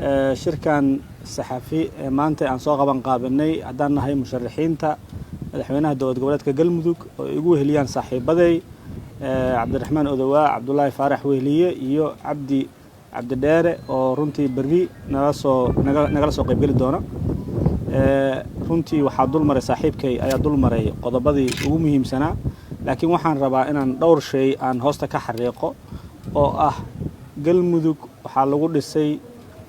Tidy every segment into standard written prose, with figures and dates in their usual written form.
shirkan saxafi maanta aan soo qaban qaabanay haddaan nahay musharaxiinta madaxweynaha dowlad goboleedka Galmudug oo igu weheliyaan saaxiibaday Cabdiraxmaan Odawaa Cabdullaahi Faarax Weheliye iyo Cabdi Dheere oo runtii berri nagala soo qayb gali doona runtii waxaa dulmaray saaxiibkay ayaa dulmaray qodobadii ugu muhiimsanaa laakiin waxaan rabaa inaan dhowr shay aan hoosta ka xariiqo oo ah Galmudug waxaa lagu dhisay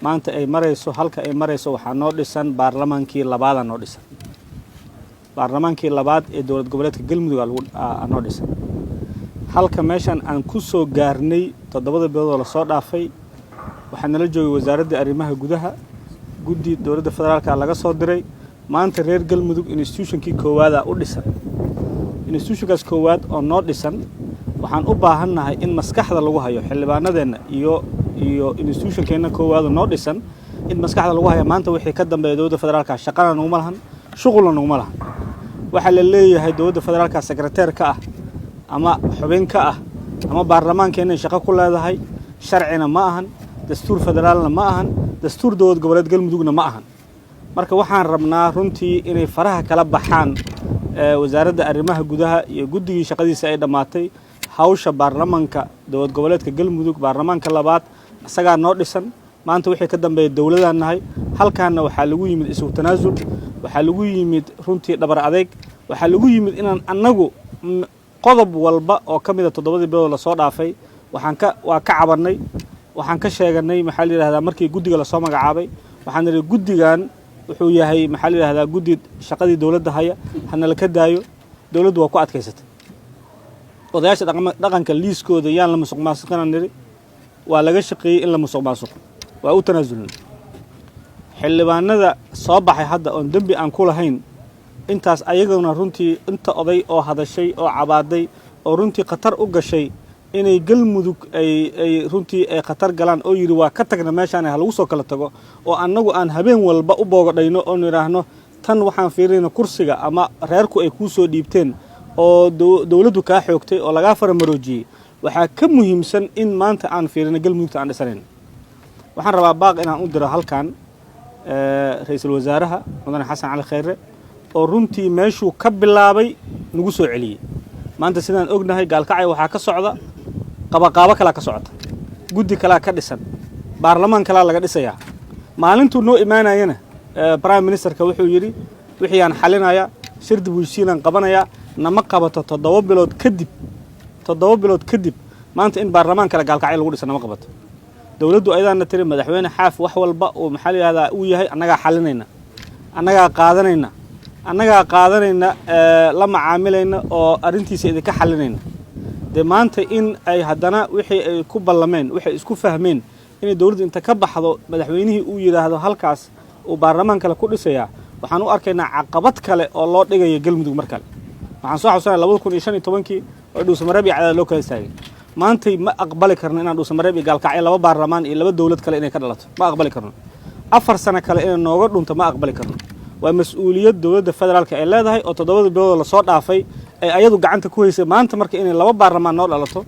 maanta ay marayso halka ay marayso waxaa noo dhisan baarlamaankii labaad noo dhisan baarlamaankii labaad ee dowlad goboleedka Galmudug noo dhisan halka meeshan aan ku soo gaarnay 7 bilood oo la soo dhaafay waxaan nala joogay wasaaradda arrimaha gudaha guddi dowladda federaalka laga soo diray maanta reer Galmudug institutionkii koowaad u dhisan institutionkaas koowaad oo noo dhisan waxaan u baahannahay in maskaxda lagu hayo xildhibaanadeena iyo institutionkeena koowaad noo dhisan in maskaxda lagu hayo maanta wixii ka dambeeyay dowladda federaalka shaqana naguma lahan shughulna naguma lahan waxa la leeyahay dowladda federaalka secretary-ka ah ama xubin ka ah ama baarlamaankeena shaqo ku leedahay sharcina ma ahan dastuur federaalna ma ahan dastuur dowlad goboleed Galmudugna ma ahan marka waxaan rabnaa runtii inay faraha kala baxaan wasaaradda arrimaha gudaha iyo guddigii shaqadiisa ay dhamaatay hawsha baarlamaanka dowlad goboleedka Galmudug baarlamaanka labaad asaga noo dhisan maanta wixii ka dambeeyay dowladda nahay halkaana waxa lagu yimid isu tanaasul waxa lagu yimid runtii dhabar adeeg waxa lagu yimid inaan anagu qodob walba oo kamid ah 7 bilood la soo dhaafay waa ka cabanay waxaan ka sheeganay maxaa la yiraahdaa markii guddiga la soo magacaabay waxaan niri guddigan wuxuu yahay maxaa la yiraahdaa guddi shaqadii dowladda haya hana la ka daayo dowladdu waa ku adkaysatay odayaasha dhaqanka liiskooda yaan la musuqmaasuqana niri waa laga shaqeeyay in la musuqmaasuq waa u tanaasulnay xildhibaanada soo baxay hadda oo dambi aan ku lahayn intaas ayaguna runtii inta oday oo hadashay oo cabaaday oo runtii khatar u gashay inay Galmudug ay runtii ay khatar galaan oo yiri waa ka tagna meeshaan ay lagu soo kala tago oo anagu aan habeen walba u boogadhayno oo niraahno tan waxaan fiirinaa kursiga ama reerku ay ku soo dhiibteen oo dowladdu ka xoogtay oo laga faramaroojiyay waxa ka muhiimsan in maanta aan fiirino Galmudug aan dhisaneyn waxaan rabaa baaq inaan u diro halkan ra'iisul wasaaraha mudane Xasan Cali Khayre oo runtii meeshuu ka bilaabay nagu soo celiyay maanta sidaan ognahay gaalkacay waxa ka socda qabaqaabo kala ka socota guddi kala ka dhisan baarlamaan kala laga dhisayaa maalintuu noo imaanayna prime ministerka wuxuu yiri wixii aan xalinaya shirdi bulshooyin qabanaya nama qabato 7 bilood kadib maanta in baarlamaan kala gaalkacay lagu dhisan nama qabato dowladdu ayadana tiri madaxweyne xaaf wax walba oo maxaa la yiraahdaa uu yahay anaga xalinayna anaga qaadanayna la macaamilayna oo arintiisa idinka xalinayna de maanta in ay hadana wixii ay ku ballameen wixii isku fahmeen in dowladdu inta ka baxdo madaxweynihii uu yiraahdo halkaas oo baarlamaanka la ku dhisaya waxaan u arkaynaa caqabad kale oo loo dhigayo Galmudug markale waxaan soo xasuusanayaa 2015 oo Dhuusamareeb iyo Cadaad loo kala istaagay maanta ma aqbali karno inaan Dhuusamareeb iyo Gaalkacyo 2 baarlamaan iyo 2 dowlad kale inay ka dhalato ma aqbali karno 4 sano kale inay nooga dhunto ma aqbali karno waa mas'uuliyad dowladda federaalka ay leedahay oo 7 bilood la soo dhaafay ay ayadu gacanta ku haysay maanta marka inay 2 baarlamaan noo dhalato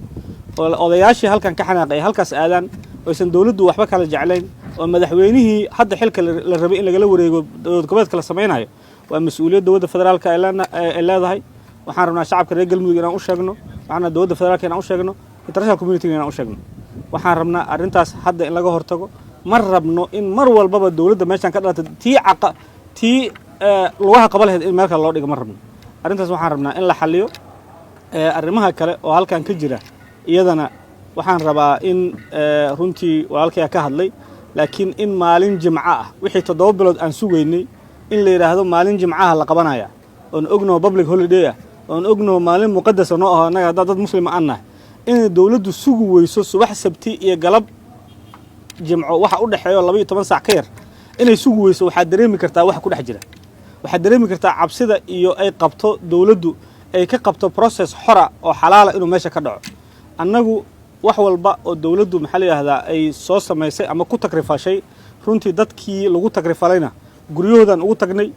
oo odayaashii halkan ka xanaaqay halkaas aadaan oo aysan dowladdu waxba kala jeclayn oo madaxweynihii hadda xilka la rabay in laga wareego dowlad goboleedka la sameeynayo waa mas'uuliyad dowladda federaalka ay leedahay waxaan rabnaa shacabka reer Galmudug inaan u sheegno waxaan dowladda federaalka inaan u sheegno international community inaan u sheegno waxaan rabnaa arintaas hadda in laga hortago mar rabno in mar walba dowladda meeshan ka dhalatay tii lugaha qabaleed in meelka loo dhigo mar rabno arintaas waxaan rabnaa in la xaliyo arrimaha kale oo halkan ka jira iyadana waxaan rabaa in runtii walaalkay ka hadlay laakiin in maalin jimca ah wixii 7 bilood aan sugeynay in la yiraahdo maalin jimcaha la qabanaya oo ogno public holiday ah oo ogno maalin muqaddas oo ah anaga dad muslim aan nahay in dowladdu sugu weyso subax sabti iyo galab jimco waxa u dhaxeeyo 12 saac ka yar inay sugu weyso waxa dareemi kartaa wax ku dhex jira waxa dareemi kartaa cabsida iyo ay qabto dowladdu ay ka qabto process xora oo xalaal ah inuu meesha ka dhaco annagu wax walba oo dowladdu maxaa la yiraahdaa ay soo sameysay ama ku takrifashay runtii dadkii lagu takrifalayna guryahoodan ugu tagnay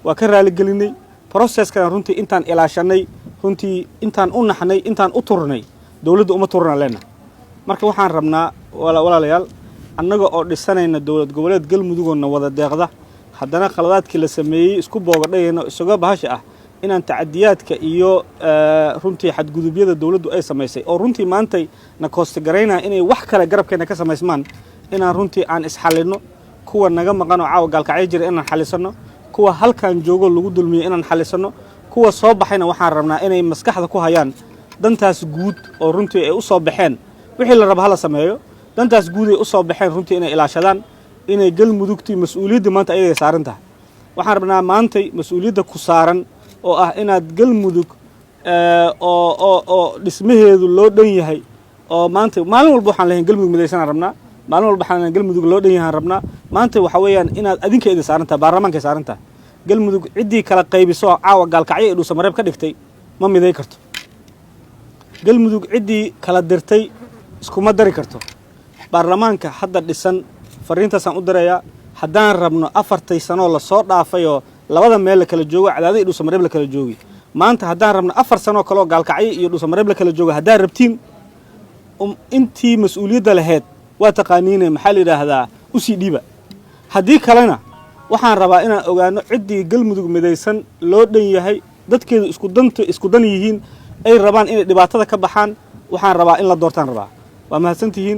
waa ka raali gelinay process-kan runtii intaan ilaashanay runtii intaan u naxnay intaan u turnay dowladdu uma turna leena marka waxaan rabnaa walaalayaal annaga oo dhisanayna dowlad goboleed galmudugna wada deeqda haddana qaladaadkii la sameeyey isku boogadhayayno isaga bahasha ah inaan tacadiyaadka iyo runtii xadgudubyada dawladdu ay samaysay oo runtii maantay na koostagaraynaa inay wax kale garabkeena ka samaysmaan inaan runtii aan isxalino kuwa naga maqan oo caawa gaalkacyo jira inaan xalisano kuwa halkan joogo lagu dulmiyay inaan xalisano kuwa soo baxayna waxaan rabnaa inay maskaxda ku hayaan dantaas guud oo runtii ay u soo baxeen wixii la rabo hala sameeyo dantaas guud ay u soo baxeen runtii inay ilaashadaan inay galmudugtii mas'uuliyadda maanta ayay saaran tahay waxaan rabnaa maantay mas'uuliyadda ku saaran oo ah inaad galmudug oo dhismaheedu loo dhan yahay oo maanta maalin walba waxaan leeyahay galmudug midaysan rabnaa maalin walba waxaan galmudug loo dhan yahay rabnaa maanta waxa weeyaan inaad adinkeeda saaran tahay baarlamaanka saaran tahay galmudug ciddii kala qaybiso caawa gaalkacyo ee dhuusamareeb ka dhigtay ma miday karto galmudug ciddii kala dirtay iskuma dari karto baarlamaanka hadda dhisan fariintaasaan u dirayaa haddaan rabno 4 sano la soo dhaafay oo labada meel la kala joogo cadaadada iyo dhuusamareeb la kala joogi maanta haddaan rabno 4 sano kale oo gaalkacyo iyo dhuusamareeb la kala joogo haddaan rabtiin intii mas'uuliyadda lahayd waa taqaaniinay maxaa la yidhaahdaa u sii dhiiba haddii kalena waxaan rabaa inaan ogaano ciddii galmudug midaysan loo dhan yahay dadkeedu isku dan yihiin ay rabaan inay dhibaatada ka baxaan waxaan rabaa in la doortaan rabaa waa mahadsantihiin